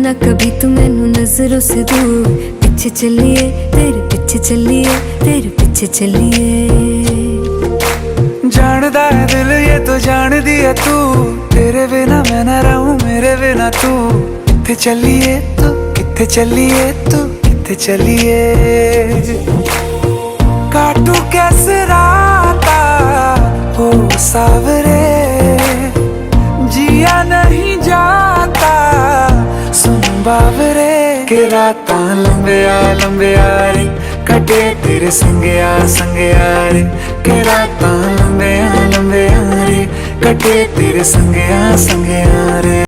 ना कभी तू मैनू नजरों से दूर, पीछे चलिए तेरे पीछे चलिए तेरे पीछे चलिए। जानदा है दिल ये तो जान दिया तू, तेरे बिना मैं ना रहूं मेरे बिना तू। किथे चलिए तू किथे चलिए तू किथे चलिए। काटू कैसे राता हो सावरे, जिया नहीं जाता सुन बावरे। के रातां लंबिया लंबिया रे कटे तेरे संगया संगया रे। के रातां लंबिया लंबिया रे कटे तेरे संगया संगया रे।